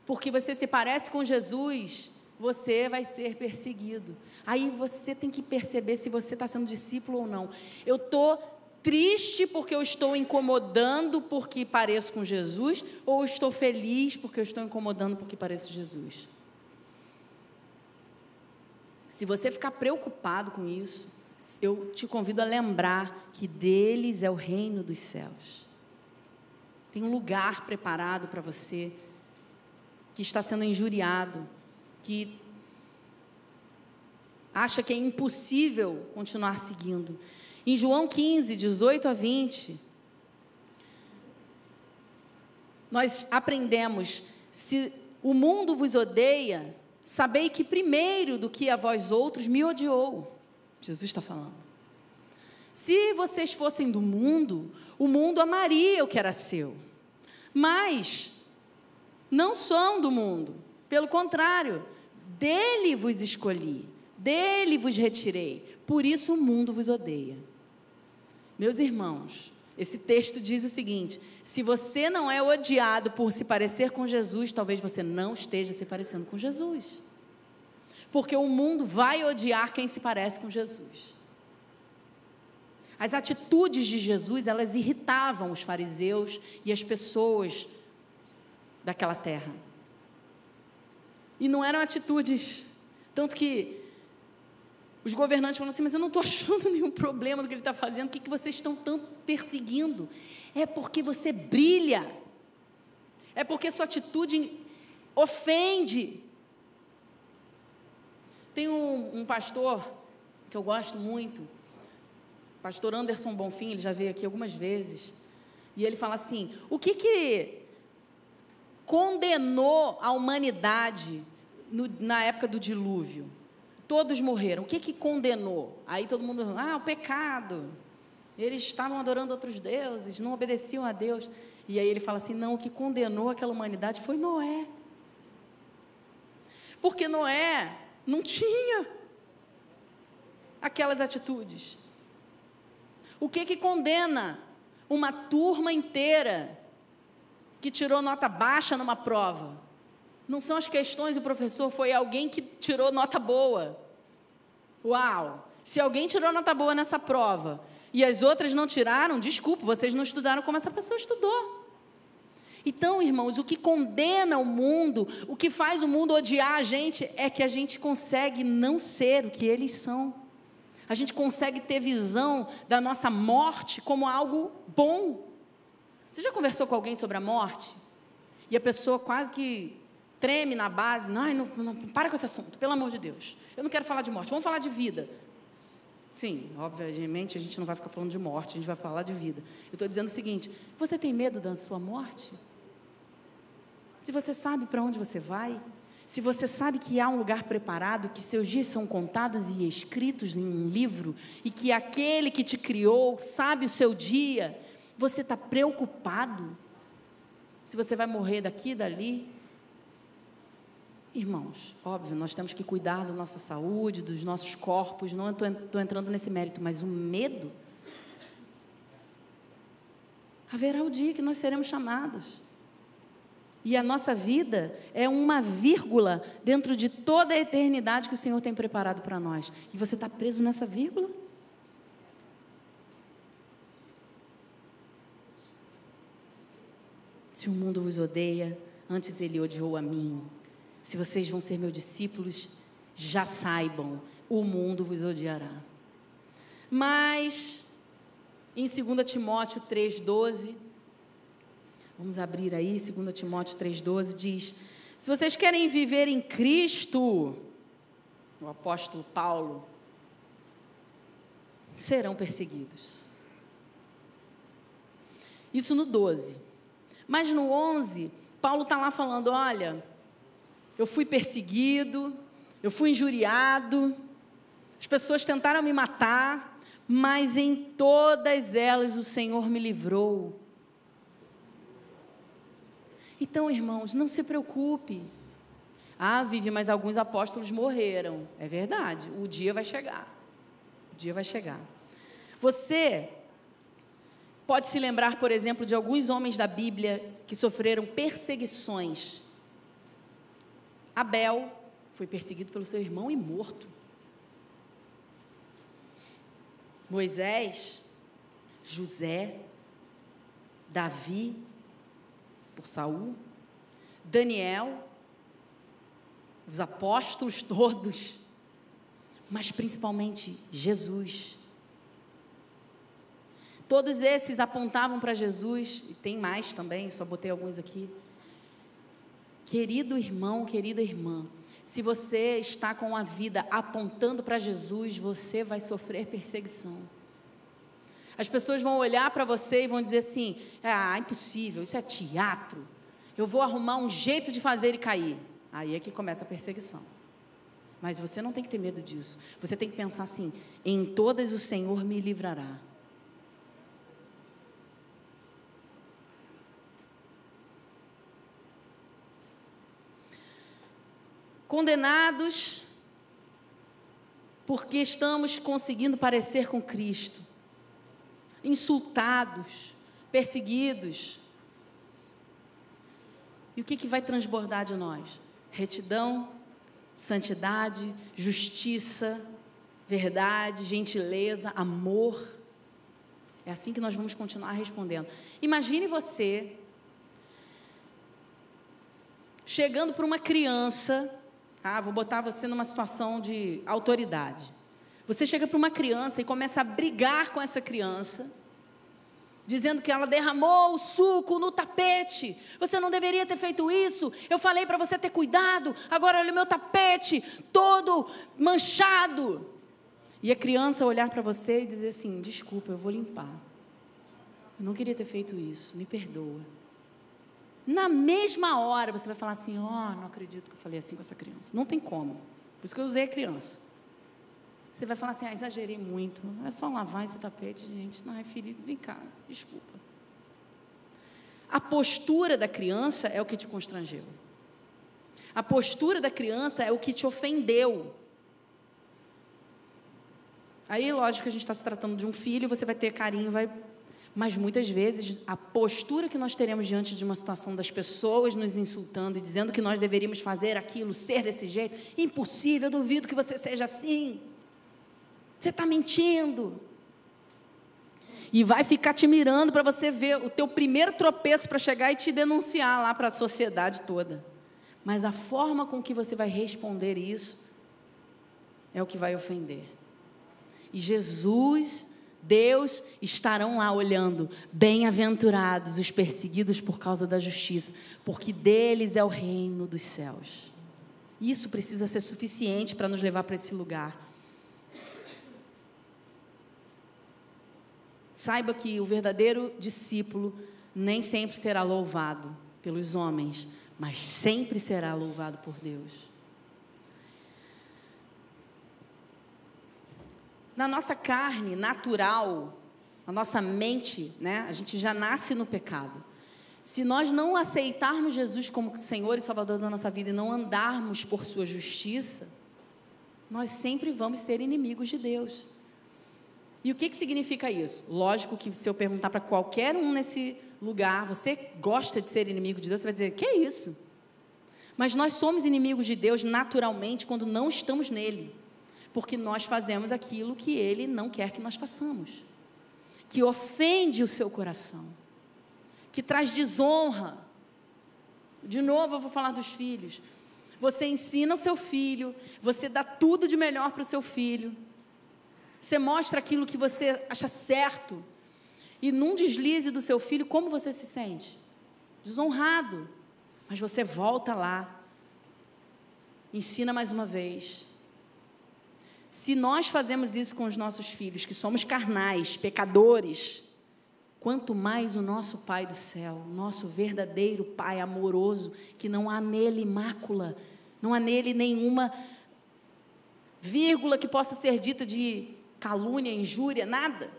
porque você se parece com Jesus, você vai ser perseguido. Aí você tem que perceber se você está sendo discípulo ou não. Eu estou triste porque eu estou incomodando porque pareço com Jesus, ou eu estou feliz porque eu estou incomodando porque pareço Jesus? Se você ficar preocupado com isso, eu te convido a lembrar que deles é o reino dos céus. Tem um lugar preparado para você que está sendo injuriado, que acha que é impossível continuar seguindo. Em João 15, 18 a 20, nós aprendemos: se o mundo vos odeia, sabei que primeiro do que a vós outros me odiou. Jesus está falando. Se vocês fossem do mundo, o mundo amaria o que era seu. Mas não são do mundo. Pelo contrário, dele vos escolhi, dele vos retirei. Por isso o mundo vos odeia. Meus irmãos, esse texto diz o seguinte: se você não é odiado por se parecer com Jesus, talvez você não esteja se parecendo com Jesus. Porque o mundo vai odiar quem se parece com Jesus. As atitudes de Jesus, elas irritavam os fariseus e as pessoas daquela terra. E não eram atitudes, tanto que os governantes falam assim: mas eu não estou achando nenhum problema no que ele está fazendo, o que vocês estão tanto perseguindo? É porque você brilha, é porque sua atitude ofende. Tem um pastor que eu gosto muito, pastor Anderson Bonfim, ele já veio aqui algumas vezes, e ele fala assim: o que condenou a humanidade na época do dilúvio? Todos morreram. O que condenou? Aí todo mundo, o pecado. Eles estavam adorando outros deuses, não obedeciam a Deus. E aí ele fala assim: não, o que condenou aquela humanidade foi Noé. Porque Noé não tinha aquelas atitudes. O que condena uma turma inteira que tirou nota baixa numa prova? Não são as questões do professor, foi alguém que tirou nota boa. Uau! Se alguém tirou nota boa nessa prova e as outras não tiraram, desculpa, vocês não estudaram como essa pessoa estudou. Então, irmãos, o que condena o mundo, o que faz o mundo odiar a gente, é que a gente consegue não ser o que eles são. A gente consegue ter visão da nossa morte como algo bom. Você já conversou com alguém sobre a morte? E a pessoa quase que treme na base: não, para com esse assunto, pelo amor de Deus. Eu não quero falar de morte, vamos falar de vida. Sim, obviamente a gente não vai ficar falando de morte, a gente vai falar de vida. Eu estou dizendo o seguinte: você tem medo da sua morte? Se você sabe para onde você vai, se você sabe que há um lugar preparado, que seus dias são contados e escritos em um livro, e que aquele que te criou sabe o seu dia, você está preocupado se você vai morrer daqui e dali? Irmãos, óbvio, nós temos que cuidar da nossa saúde, dos nossos corpos, não estou entrando nesse mérito, mas o medo, haverá o dia que nós seremos chamados. E a nossa vida é uma vírgula dentro de toda a eternidade que o Senhor tem preparado para nós. E você está preso nessa vírgula? Se o mundo vos odeia, antes ele odiou a mim. Se vocês vão ser meus discípulos, já saibam, o mundo vos odiará. Mas, em 2 Timóteo 3,12... vamos abrir aí, 2 Timóteo 3,12, diz: se vocês querem viver em Cristo, o apóstolo Paulo, serão perseguidos. Isso no 12. Mas no 11, Paulo está lá falando: olha, eu fui perseguido, eu fui injuriado, as pessoas tentaram me matar, mas em todas elas o Senhor me livrou. Então, irmãos, não se preocupe. Vive, mas alguns apóstolos morreram. É verdade, o dia vai chegar. O dia vai chegar. Você pode se lembrar, por exemplo, de alguns homens da Bíblia que sofreram perseguições. Abel foi perseguido pelo seu irmão e morto. Moisés, José, Davi, por Saul, Daniel, os apóstolos todos, mas principalmente Jesus. Todos esses apontavam para Jesus, e tem mais também, só botei alguns aqui. Querido irmão, querida irmã, se você está com a vida apontando para Jesus, você vai sofrer perseguição. As pessoas vão olhar para você e vão dizer assim: impossível, isso é teatro, eu vou arrumar um jeito de fazer ele cair. Aí é que começa a perseguição. Mas você não tem que ter medo disso. Você tem que pensar assim: em todas o Senhor me livrará. condenados porque estamos conseguindo parecer com Cristo, insultados, perseguidos. E o que vai transbordar de nós? Retidão, santidade, justiça, verdade, gentileza, amor. É assim que nós vamos continuar respondendo. Imagine você chegando para uma criança, vou botar você numa situação de autoridade. Você chega para uma criança e começa a brigar com essa criança, dizendo que ela derramou o suco no tapete. Você não deveria ter feito isso. Eu falei para você ter cuidado. Agora olha o meu tapete todo manchado. E a criança olhar para você e dizer assim: desculpa, eu vou limpar. Eu não queria ter feito isso, me perdoa. Na mesma hora você vai falar assim: não acredito que eu falei assim com essa criança. Não tem como. Por isso que eu usei a criança. Você vai falar assim: exagerei muito. É só lavar esse tapete, gente. Não é ferido. Vem cá, desculpa. A postura da criança é o que te constrangeu. A postura da criança é o que te ofendeu. Aí, lógico que a gente está se tratando de um filho, você vai ter carinho, mas muitas vezes a postura que nós teremos diante de uma situação das pessoas nos insultando e dizendo que nós deveríamos fazer aquilo, ser desse jeito, impossível, eu duvido que você seja assim. Você está mentindo. E vai ficar te mirando para você ver o teu primeiro tropeço para chegar e te denunciar lá para a sociedade toda. Mas a forma com que você vai responder isso é o que vai ofender. E Jesus, Deus, estarão lá olhando: bem-aventurados os perseguidos por causa da justiça, porque deles é o reino dos céus. Isso precisa ser suficiente para nos levar para esse lugar. Saiba que o verdadeiro discípulo nem sempre será louvado pelos homens, mas sempre será louvado por Deus. Na nossa carne natural, na nossa mente, a gente já nasce no pecado. Se nós não aceitarmos Jesus como Senhor e Salvador da nossa vida e não andarmos por sua justiça, nós sempre vamos ser inimigos de Deus. E o que significa isso? Lógico que se eu perguntar para qualquer um nesse lugar: você gosta de ser inimigo de Deus? Você vai dizer: que é isso? Mas nós somos inimigos de Deus naturalmente quando não estamos nele. Porque nós fazemos aquilo que Ele não quer que nós façamos, que ofende o seu coração, que traz desonra. De novo eu vou falar dos filhos. Você ensina o seu filho, você dá tudo de melhor para o seu filho, você mostra aquilo que você acha certo, e num deslize do seu filho, como você se sente? Desonrado. Mas você volta lá, ensina mais uma vez. Se nós fazemos isso com os nossos filhos, que somos carnais, pecadores, quanto mais o nosso Pai do céu, nosso verdadeiro Pai amoroso, que não há nele mácula, não há nele nenhuma vírgula que possa ser dita de calúnia, injúria, nada.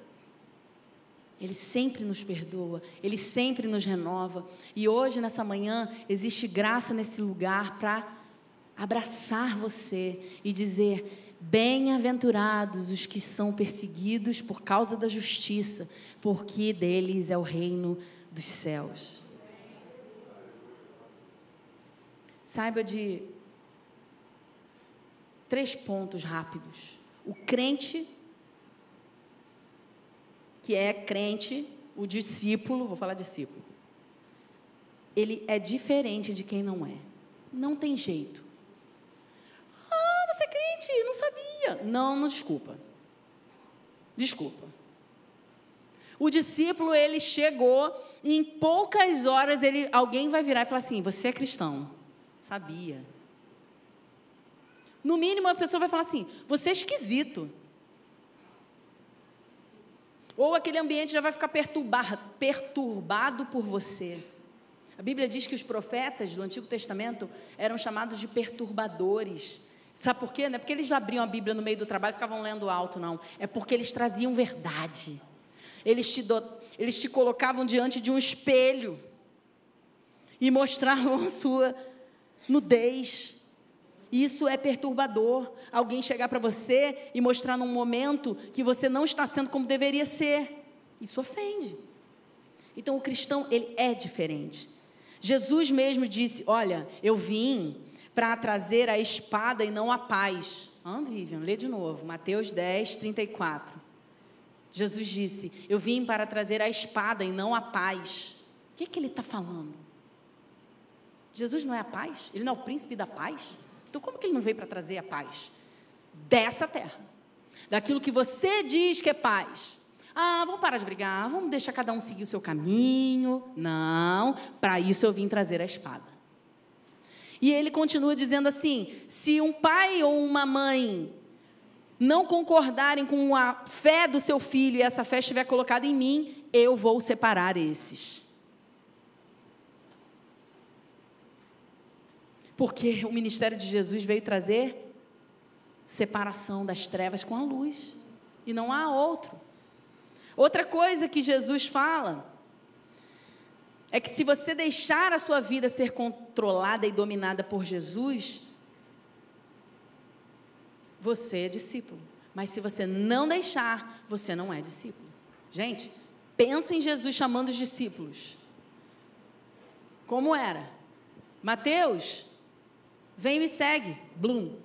Ele sempre nos perdoa, Ele sempre nos renova. E hoje, nessa manhã, existe graça nesse lugar para abraçar você e dizer: bem-aventurados os que são perseguidos por causa da justiça, porque deles é o reino dos céus. Saiba de 3 pontos rápidos. O crente, que é crente, o discípulo, vou falar discípulo, ele é diferente de quem não é. Não tem jeito. Você é crente, não sabia. Não, desculpa. Desculpa. O discípulo, ele chegou e em poucas horas alguém vai virar e falar assim: você é cristão. Sabia. No mínimo a pessoa vai falar assim: você é esquisito. Ou aquele ambiente já vai ficar perturbado por você. A Bíblia diz que os profetas do Antigo Testamento eram chamados de perturbadores. Sabe por quê? Não é porque eles abriam a Bíblia no meio do trabalho e ficavam lendo alto, não. É porque eles traziam verdade. Eles te colocavam diante de um espelho e mostravam a sua nudez. Isso é perturbador. Alguém chegar para você e mostrar num momento que você não está sendo como deveria ser. Isso ofende. Então, o cristão, ele é diferente. Jesus mesmo disse, olha, eu vim para trazer a espada e não a paz. Vivian, lê de novo, Mateus 10, 34. Jesus disse, eu vim para trazer a espada e não a paz. O que ele está falando? Jesus não é a paz? Ele não é o príncipe da paz? Então, como que ele não veio para trazer a paz? Dessa terra. Daquilo que você diz que é paz. Vamos parar de brigar, vamos deixar cada um seguir o seu caminho. Não, para isso eu vim trazer a espada. E ele continua dizendo assim, se um pai ou uma mãe não concordarem com a fé do seu filho e essa fé estiver colocada em mim, eu vou separar esses. Porque o ministério de Jesus veio trazer separação das trevas com a luz. E não há outro. Outra coisa que Jesus fala é que se você deixar a sua vida ser controlada e dominada por Jesus, você é discípulo. Mas se você não deixar, você não é discípulo. Gente, pensa em Jesus chamando os discípulos. Como era? Mateus, vem e me segue. Blum.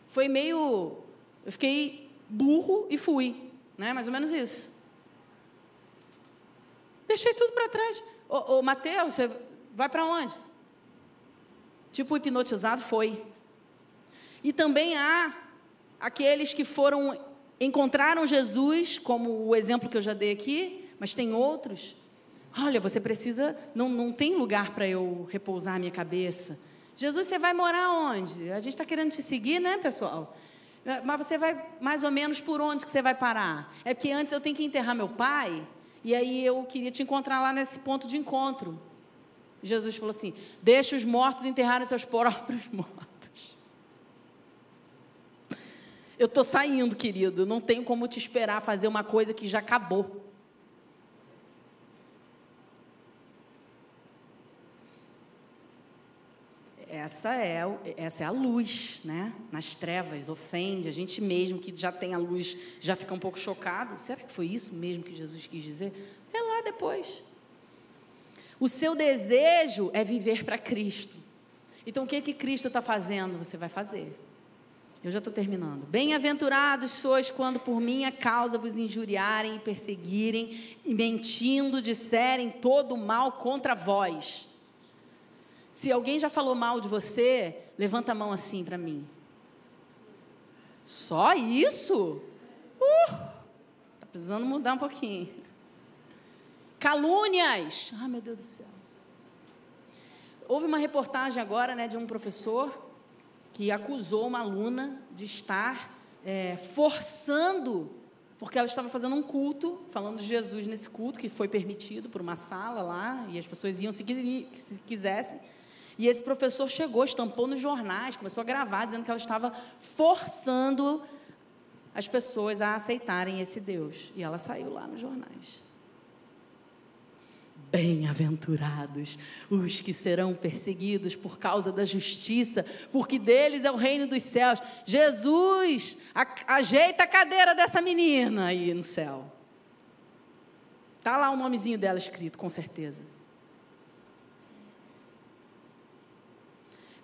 Foi meio... Eu fiquei burro e fui. Né? Mais ou menos isso. Deixei tudo para trás. Mateus, você vai para onde? Tipo hipnotizado, foi. E também há aqueles que encontraram Jesus, como o exemplo que eu já dei aqui, mas tem outros. Olha, você precisa, não tem lugar para eu repousar a minha cabeça. Jesus, você vai morar onde? A gente está querendo te seguir, né, pessoal? Mas você vai mais ou menos por onde que você vai parar? É porque antes eu tenho que enterrar meu pai, e aí eu queria te encontrar lá nesse ponto de encontro. Jesus falou assim, deixa os mortos enterrarem seus próprios mortos. Eu estou saindo, querido, não tenho como te esperar fazer uma coisa que já acabou. Essa é a luz, né? Nas trevas, ofende. A gente mesmo que já tem a luz, já fica um pouco chocado. Será que foi isso mesmo que Jesus quis dizer? É lá depois. O seu desejo é viver para Cristo. Então, o que Cristo está fazendo? Você vai fazer. Eu já estou terminando. Bem-aventurados sois quando por minha causa vos injuriarem e perseguirem e mentindo disserem todo mal contra vós. Se alguém já falou mal de você, levanta a mão assim para mim. Só isso? Está precisando mudar um pouquinho. Calúnias. Meu Deus do céu. Houve uma reportagem agora, né, de um professor que acusou uma aluna de estar forçando, porque ela estava fazendo um culto, falando de Jesus nesse culto, que foi permitido por uma sala lá, e as pessoas iam se quisessem. E esse professor chegou, estampou nos jornais, começou a gravar, dizendo que ela estava forçando as pessoas a aceitarem esse Deus. E ela saiu lá nos jornais. Bem-aventurados os que serão perseguidos por causa da justiça, porque deles é o reino dos céus. Jesus, ajeita a cadeira dessa menina aí no céu. Está lá o nomezinho dela escrito, com certeza.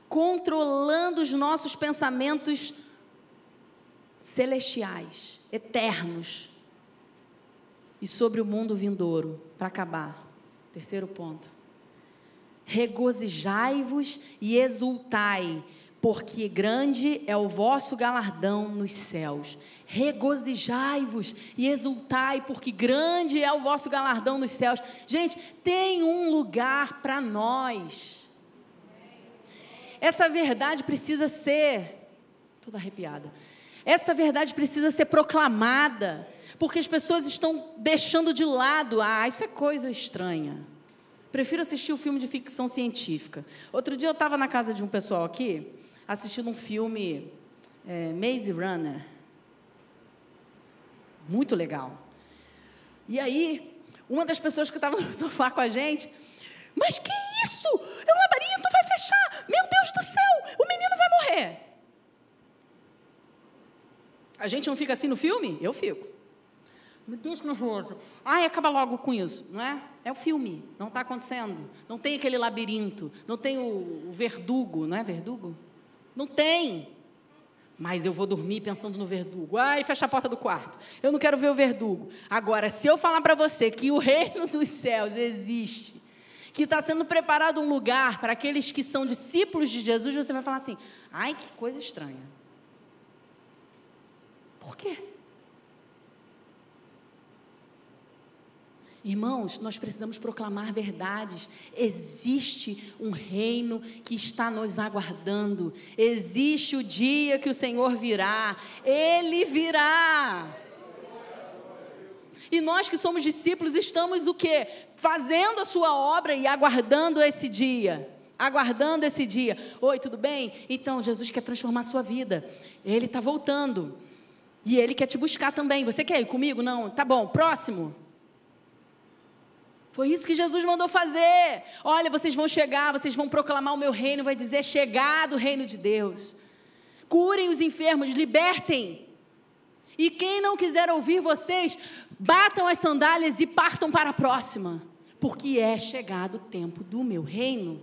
Controlando os nossos pensamentos celestiais, eternos, e sobre o mundo vindouro, para acabar. Terceiro ponto. Regozijai-vos e exultai, porque grande é o vosso galardão nos céus. Regozijai-vos e exultai, porque grande é o vosso galardão nos céus. Gente, tem um lugar para nós. Essa verdade precisa ser, toda arrepiada, essa verdade precisa ser proclamada, porque as pessoas estão deixando de lado. Isso é coisa estranha. Prefiro assistir o filme de ficção científica. Outro dia eu estava na casa de um pessoal aqui, assistindo um filme, Maze Runner, muito legal. E aí, uma das pessoas que estava no sofá com a gente Mas que isso? É um labirinto, vai fechar. Meu Deus do céu, o menino vai morrer. A gente não fica assim no filme? Eu fico. Meu Deus, que nervoso. Ai, acaba logo com isso, não é? É o filme, não está acontecendo. Não tem aquele labirinto, não tem o verdugo, não é verdugo? Não tem. Mas eu vou dormir pensando no verdugo. Ai, fecha a porta do quarto. Eu não quero ver o verdugo. Agora, se eu falar para você que o reino dos céus existe, que está sendo preparado um lugar para aqueles que são discípulos de Jesus, você vai falar assim, ai, que coisa estranha. Por quê? Irmãos, nós precisamos proclamar verdades. Existe um reino que está nos aguardando. Existe o dia que o Senhor virá. Ele virá. E nós que somos discípulos estamos o quê? Fazendo a sua obra e aguardando esse dia. Aguardando esse dia. Oi, tudo bem? Então, Jesus quer transformar a sua vida. Ele está voltando. E Ele quer te buscar também. Você quer ir comigo? Não? Tá bom, próximo. Foi isso que Jesus mandou fazer. Olha, vocês vão chegar, vocês vão proclamar o meu reino, vai dizer, chegado o reino de Deus. Curem os enfermos, libertem. E quem não quiser ouvir vocês, batam as sandálias e partam para a próxima. Porque é chegado o tempo do meu reino.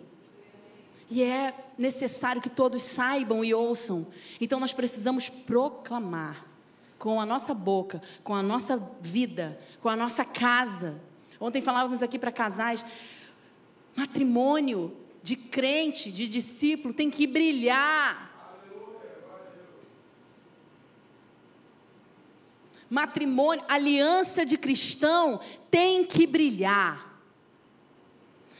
E é necessário que todos saibam e ouçam. Então nós precisamos proclamar com a nossa boca, com a nossa vida, com a nossa casa. Ontem falávamos aqui para casais, matrimônio de crente, de discípulo, tem que brilhar. Matrimônio, aliança de cristão tem que brilhar.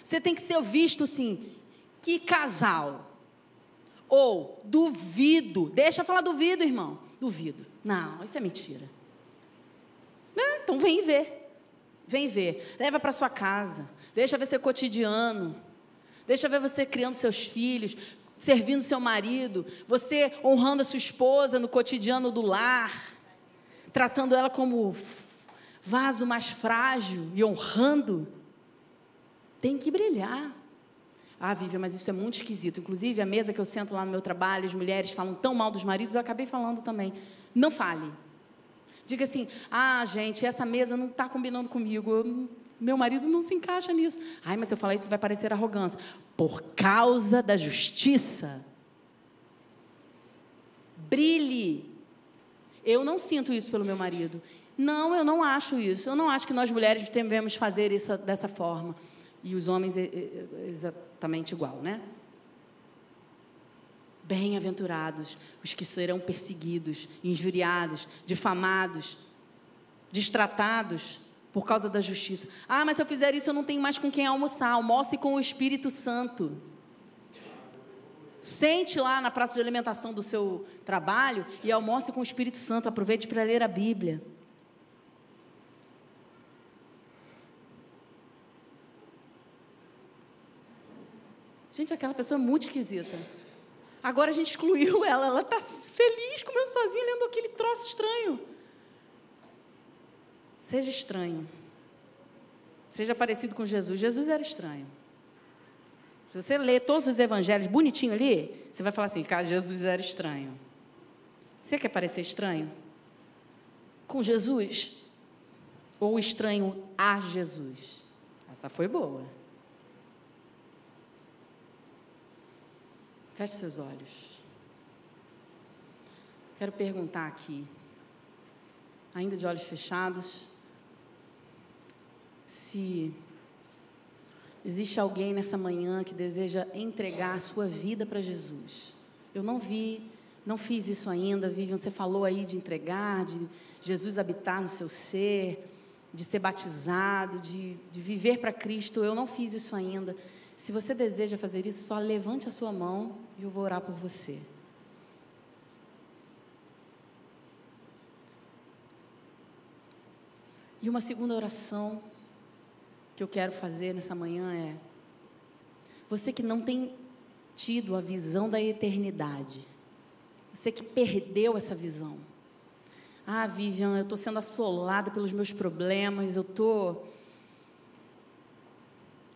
Você tem que ser visto assim, que casal. Ou, duvido, deixa eu falar duvido, irmão. Duvido, não, isso é mentira. Então vem ver. Vem ver, leva para sua casa, deixa ver seu cotidiano, deixa ver você criando seus filhos, servindo seu marido, você honrando a sua esposa no cotidiano do lar, tratando ela como vaso mais frágil e honrando. Tem que brilhar. Ah, Vivian, mas isso é muito esquisito. Inclusive, a mesa que eu sento lá no meu trabalho, as mulheres falam tão mal dos maridos, eu acabei falando também. Não fale. Diga assim, ah, gente, essa mesa não está combinando comigo, meu marido não se encaixa nisso. Ai, mas se eu falar isso vai parecer arrogância. Por causa da justiça. Brilhe. Eu não sinto isso pelo meu marido. Não, eu não acho isso. Eu não acho que nós mulheres devemos fazer isso dessa forma. E os homens exatamente igual, né? Bem-aventurados os que serão perseguidos, injuriados, difamados, destratados por causa da justiça. Ah, mas se eu fizer isso eu não tenho mais com quem almoçar. Almoce com o Espírito Santo. Sente lá na praça de alimentação do seu trabalho e almoce com o Espírito Santo. Aproveite para ler a Bíblia. Gente, aquela pessoa é muito esquisita. Agora a gente excluiu ela. Ela está feliz, comendo sozinha, lendo aquele troço estranho. Seja estranho. Seja parecido com Jesus. Jesus era estranho. Se você ler todos os evangelhos bonitinho ali, você vai falar assim, cara, Jesus era estranho. Você quer parecer estranho? Com Jesus? Ou estranho a Jesus? Essa foi boa. Feche seus olhos. Quero perguntar aqui, ainda de olhos fechados, se existe alguém nessa manhã que deseja entregar a sua vida para Jesus. Eu não fiz isso ainda, Vivian, você falou aí de entregar, de Jesus habitar no seu ser, de ser batizado, de viver para Cristo. Eu não fiz isso ainda. Se você deseja fazer isso, só levante a sua mão e eu vou orar por você. E uma segunda oração que eu quero fazer nessa manhã é: você que não tem tido a visão da eternidade, você que perdeu essa visão. Ah, Vivian, eu estou sendo assolada pelos meus problemas, eu estou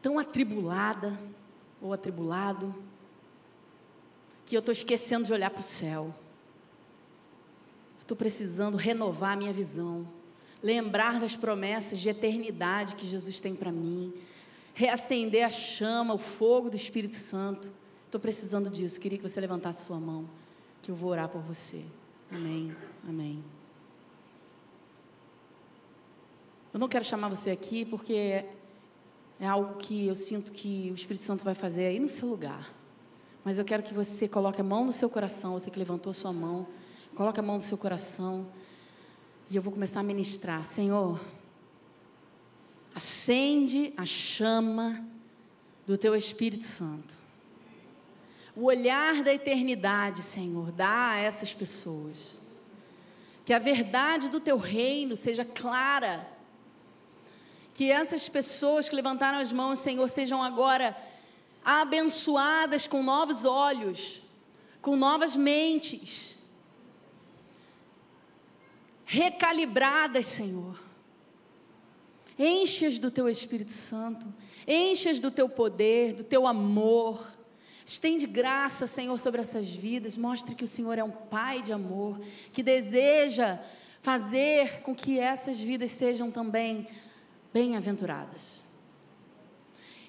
tão atribulada ou atribulado, que eu estou esquecendo de olhar para o céu. Estou precisando renovar a minha visão, lembrar das promessas de eternidade que Jesus tem para mim, reacender a chama, o fogo do Espírito Santo. Estou precisando disso. Queria que você levantasse sua mão, que eu vou orar por você. Amém, amém. Eu não quero chamar você aqui porque é algo que eu sinto que o Espírito Santo vai fazer aí no seu lugar. Mas eu quero que você coloque a mão no seu coração, você que levantou a sua mão, coloque a mão no seu coração, e eu vou começar a ministrar. Senhor, acende a chama do Teu Espírito Santo. O olhar da eternidade, Senhor, dá a essas pessoas. Que a verdade do Teu reino seja clara. Que essas pessoas que levantaram as mãos, Senhor, sejam agora abençoadas com novos olhos, com novas mentes, recalibradas, Senhor. Enche-as do Teu Espírito Santo, enche-as do Teu poder, do Teu amor. Estende graça, Senhor, sobre essas vidas. Mostre que o Senhor é um Pai de amor, que deseja fazer com que essas vidas sejam também bem-aventuradas.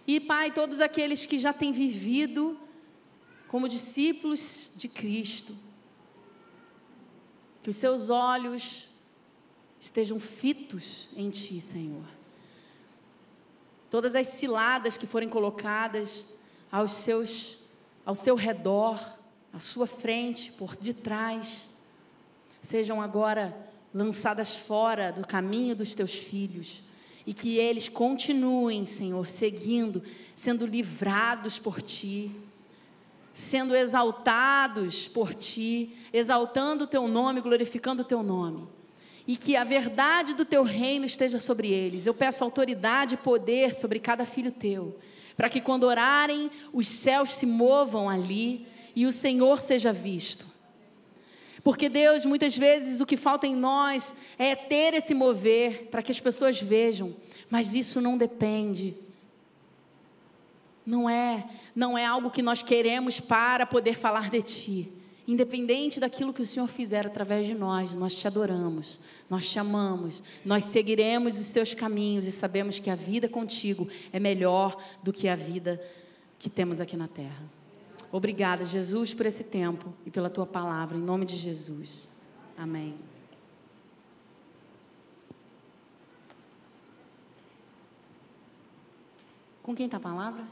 E, Pai, todos aqueles que já têm vivido como discípulos de Cristo, que os seus olhos estejam fitos em Ti, Senhor. Todas as ciladas que forem colocadas ao seu redor, à sua frente, por detrás, sejam agora lançadas fora do caminho dos Teus filhos, e que eles continuem, Senhor, seguindo, sendo livrados por Ti, sendo exaltados por Ti, exaltando o Teu nome, glorificando o Teu nome, e que a verdade do Teu reino esteja sobre eles. Eu peço autoridade e poder sobre cada filho Teu, para que quando orarem, os céus se movam ali, e o Senhor seja visto. Porque, Deus, muitas vezes o que falta em nós é ter esse mover para que as pessoas vejam, mas isso não depende, não é algo que nós queremos para poder falar de Ti. Independente daquilo que o Senhor fizer através de nós Te adoramos, nós Te amamos, nós seguiremos os Seus caminhos e sabemos que a vida contigo é melhor do que a vida que temos aqui na terra. Obrigada, Jesus, por esse tempo e pela Tua palavra, em nome de Jesus. Amém. Com quem está a palavra?